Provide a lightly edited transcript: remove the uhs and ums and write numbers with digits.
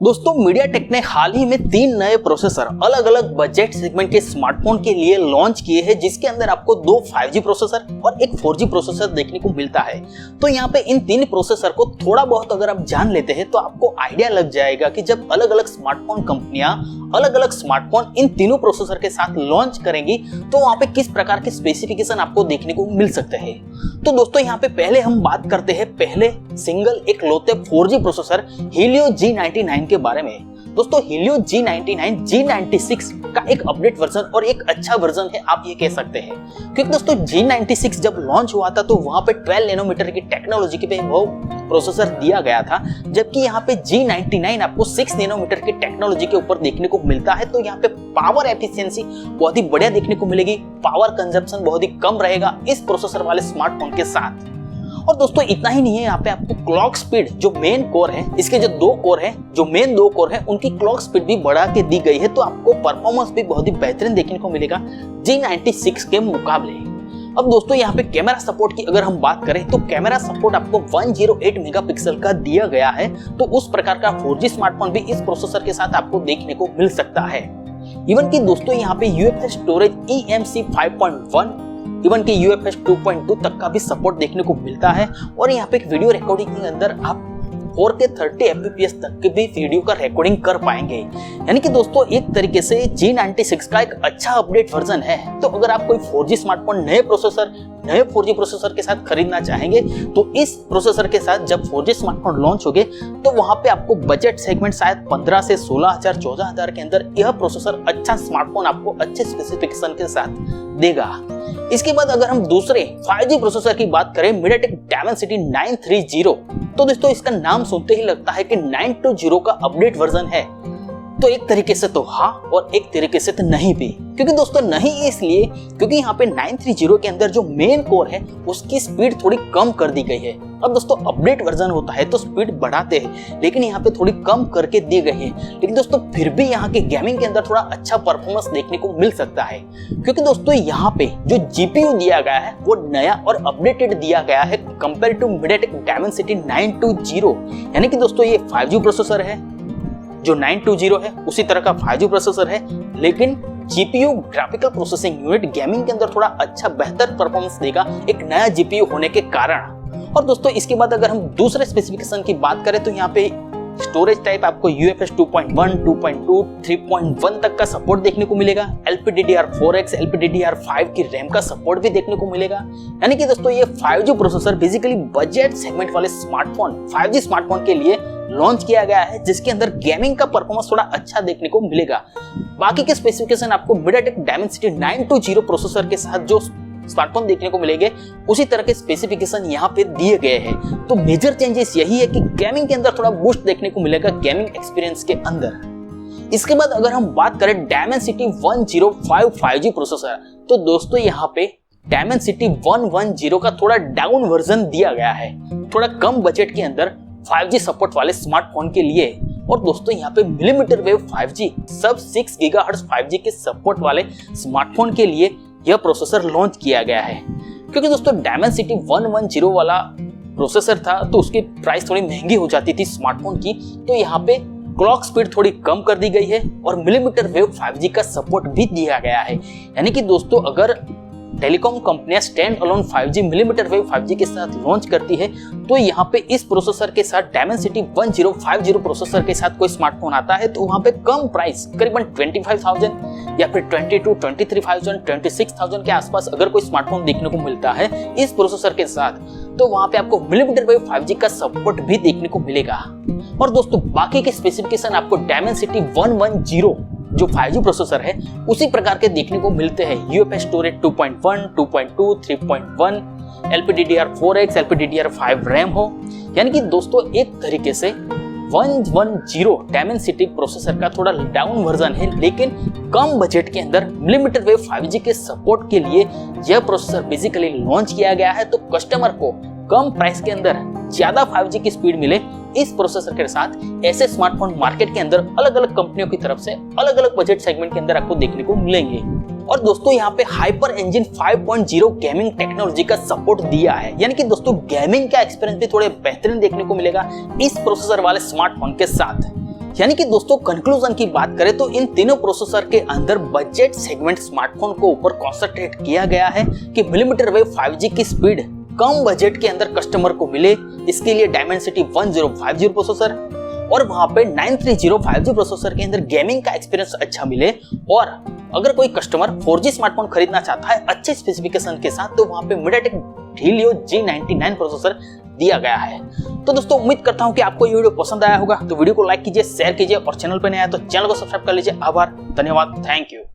दोस्तों मीडियाटेक ने हाल ही में 3 नए प्रोसेसर अलग अलग बजट सेगमेंट के स्मार्टफोन के लिए लॉन्च किए हैं, जिसके अंदर आपको 2 5G प्रोसेसर और एक 4G प्रोसेसर देखने को मिलता है। तो यहाँ पे इन 3 प्रोसेसर को थोड़ा बहुत अगर आप जान लेते हैं तो आपको आइडिया लग जाएगा कि जब अलग अलग स्मार्टफोन कंपनियां अलग अलग स्मार्टफोन इन तीनों प्रोसेसर के साथ लॉन्च करेंगी तो वहां पे किस प्रकार के स्पेसिफिकेशन आपको देखने को मिल सकते हैं। तो दोस्तों यहाँ पे पहले हम बात करते हैं पहले सिंगल एक लौते 4G प्रोसेसर Helio G99 के बारे में। दोस्तों Helio G99 G96 का एक अपडेट वर्जन और एक अच्छा वर्जन है, आप ये कह सकते हैं, क्योंकि दोस्तों G96 जब लॉन्च हुआ था तो वहां पे 12 नैनोमीटर की टेक्नोलॉजी के पे वो प्रोसेसर दिया गया था, जबकि यहाँ पे G99 आपको 6 नैनोमीटर की टेक्नोलॉजी के ऊपर देखने को मिलता है। तो यहाँ पे पावर एफिशिएंसी बहुत ही बढ़िया देखने को मिलेगी, पावर कंजप्शन बहुत ही कम रहेगा इस प्रोसेसर वाले स्मार्टफोन के साथ। और दोस्तों इतना ही नहीं है, यहाँ पे आपको क्लॉक स्पीड जो मेन कोर है, इसके जो 2 कोर है, जो मेन 2 कोर है उनकी क्लॉक स्पीड भी बढ़ा के दी गई है, तो आपको परफॉर्मेंस भी बहुत ही बेहतरीन देखने को मिलेगा G96 के मुकाबले। अब दोस्तों यहाँ पे कैमरा सपोर्ट की अगर हम बात करें तो कैमरा सपोर्ट आपको 108 मेगापिक्सल का दिया गया है, तो उस प्रकार का 4G स्मार्टफोन भी इस प्रोसेसर के साथ आपको देखने को मिल सकता है। इवन कि दोस्तों यहाँ पे UFS स्टोरेज eMMC 5.1 इवन कि UFS 2.2 तक का भी सपोर्ट देखने को मिलता है, और यहाँ पे एक वीडियो रिकॉर्डिंग के अंदर आप 4K 30 fps तक के भी वीडियो का रिकॉर्डिंग कर पाएंगे। यानी कि दोस्तों एक तरीके से G96 का एक अच्छा अपडेट वर्जन है। तो अगर आप कोई 4G स्मार्टफोन नए 4G प्रोसेसर के साथ खरीदना चाहेंगे तो इस प्रोसेसर के साथ जब 4G स्मार्टफोन लॉन्च होंगे तो वहां पे आपको बजट सेगमेंट शायद 15 से 16,000 14,000 के अंदर यह प्रोसेसर अच्छा स्मार्टफोन आपको अच्छे स्पेसिफिकेशन के साथ देगा। इसके बाद अगर हम दूसरे 5G प्रोसेसर की बात करें MediaTek Dimensity 930, तो दोस्तों इसका नाम सुनते ही लगता है कि 920 का अपडेट वर्जन है। तो एक तरीके से तो हाँ और एक तरीके से तो नहीं भी, क्योंकि दोस्तों नहीं इसलिए क्योंकि यहाँ पे 930 के अंदर जो मेन कोर है उसकी स्पीड थोड़ी कम कर दी गई है। अब दोस्तों अपडेट वर्जन होता है तो स्पीड बढ़ाते हैं, लेकिन यहाँ पे थोड़ी कम करके दी गई है, लेकिन दोस्तों फिर भी यहाँ के गेमिंग के अंदर थोड़ा अच्छा परफॉर्मेंस देखने को मिल सकता है, क्योंकि दोस्तों यहाँ पे जो GPU दिया गया है वो नया और अपडेटेड दिया गया है कंपेयर टू MediaTek Dimensity 920। यानी कि दोस्तों ये 5G प्रोसेसर है, जो 920 है उसी तरह का 5G प्रोसेसर है, लेकिन GPU graphical processing unit gaming के अंदर थोड़ा अच्छा बेहतर परफॉर्मेंस देगा एक नया GPU होने के कारण। और दोस्तों इसके बाद अगर हम दूसरे स्पेसिफिकेशन की बात करें तो यहाँ पे स्टोरेज टाइप आपको UFS 2.1, 2.2, 3.1 तक का सपोर्ट देखने को मिलेगा। LPDDR4X, LPDDR5 की रैम का सपोर्ट भी देखने को मिलेगा। यानी कि दोस्तों ये 5G processor basically budget segment वाले स्मार्टफोन 5G स्मार्टफोन के लिए लॉन्च किया गया है, जिसके अंदर गेमिंग का परफॉर्मेंस थोड़ा अच्छा देखने को मिलेगा। बाकी के स्पेसिफिकेशन आपको MediaTek Dimensity 920 प्रोसेसर के साथ जो स्मार्टफोन देखने को मिलेंगे उसी तरह के स्पेसिफिकेशन यहाँ पे दिए गए हैं। तो मेजर चेंजेस यही है कि गेमिंग के अंदर थोड़ा बूस्ट देखने को मिलेगा गेमिंग एक्सपीरियंस के अंदर। इसके बाद अगर हम बात करें Dimensity 105 5G प्रोसेसर, तो दोस्तों यहाँ पे Dimensity 110 का थोड़ा डाउन वर्जन दिया गया है, थोड़ा कम बजट के अंदर 5G सपोर्ट वाले स्मार्टफोन के लिए। और दोस्तों यहाँ पे मिलीमीटर वेव 5G सब 6 GHz 5G के सपोर्ट वाले स्मार्टफोन के लिए यह प्रोसेसर लॉन्च किया गया है, क्योंकि दोस्तों Dimensity 110 वाला प्रोसेसर था तो उसकी प्राइस थोड़ी महंगी हो जाती थी स्मार्टफोन की, तो यहाँ पे क्लॉक स्पीड थोड़ी कम कर दी गई है और मिलीमीटर वेव 5G का सपोर्ट भी दिया गया है। यानी कि दोस्तों अगर टेलीकॉम कंपनियां stand alone 5G millimetre wave 5G के साथ लॉन्च करती है तो यहाँ पे इस प्रोसेसर के साथ Dimensity 1050 प्रोसेसर के साथ कोई स्मार्टफोन आता है तो वहाँ पे कम प्राइस करीबन 25,000 या फिर 22,000, 23,000, 26,000 के आसपास अगर कोई स्मार्टफोन देखने को मिलता है इस प्रोसेसर के साथ, तो वहाँ पे आपको मिलीमीटर वेव 5G का सपोर्ट भी देखने को मिलेगा। और दोस्तों बाकी के स्पेसिफिकेशन आपको Dimensity 110 जो 5G प्रोसेसर है उसी प्रकार के देखने को मिलते हैं। UFS storage 2.1, 2.2, 3.1, LPDDR4X, LPDDR5 RAM हो। यानी कि दोस्तों एक तरीके से 110 Dimensity प्रोसेसर का थोड़ा डाउन वर्जन है, लेकिन कम बजट के अंदर मिलीमीटर वेव 5G के सपोर्ट के लिए यह प्रोसेसर बेसिकली लॉन्च किया गया है। तो कस्टमर को कम प्राइस के अंदर ज्यादा 5G की स्पीड मिले इस प्रोसेसर के साथ ऐसे स्मार्टफोन मार्केट के अंदर अलग अलग कंपनियों की तरफ से अलग अलग बजट सेगमेंट के अंदर आपको देखने को मिलेंगे। और दोस्तों यहाँ पे हाइपर इंजन 5.0 गेमिंग टेक्नोलॉजी का सपोर्ट दिया है, यानी कि दोस्तों गेमिंग का एक्सपीरियंस भी थोड़े बेहतरीन देखने को मिलेगा इस प्रोसेसर वाले स्मार्टफोन के साथ। यानी कि दोस्तों कंक्लूजन की बात करें तो इन तीनों प्रोसेसर के अंदर बजट सेगमेंट स्मार्टफोन को ऊपर कॉन्सेंट्रेट किया गया है कि मिलीमीटर वेव 5G की स्पीड कम बजट के अंदर कस्टमर को मिले। इसके लिए डायमेंसिटी 1050 प्रोसेसर और वहां पे 930 5G प्रोसेसर के अंदर गेमिंग का एक्सपीरियंस अच्छा मिले। और अगर कोई कस्टमर 4G स्मार्टफोन खरीदना चाहता है अच्छे स्पेसिफिकेशन के साथ तो वहां पे MediaTek Helio G99 प्रोसेसर दिया गया है। तो दोस्तों उम्मीद करता हूं कि आपको ये वीडियो पसंद आया होगा, तो वीडियो को लाइक कीजिए, शेयर कीजिए और चैनल पर नया है तो चैनल को सब्सक्राइब कर लीजिए। आभार, धन्यवाद, थैंक यू।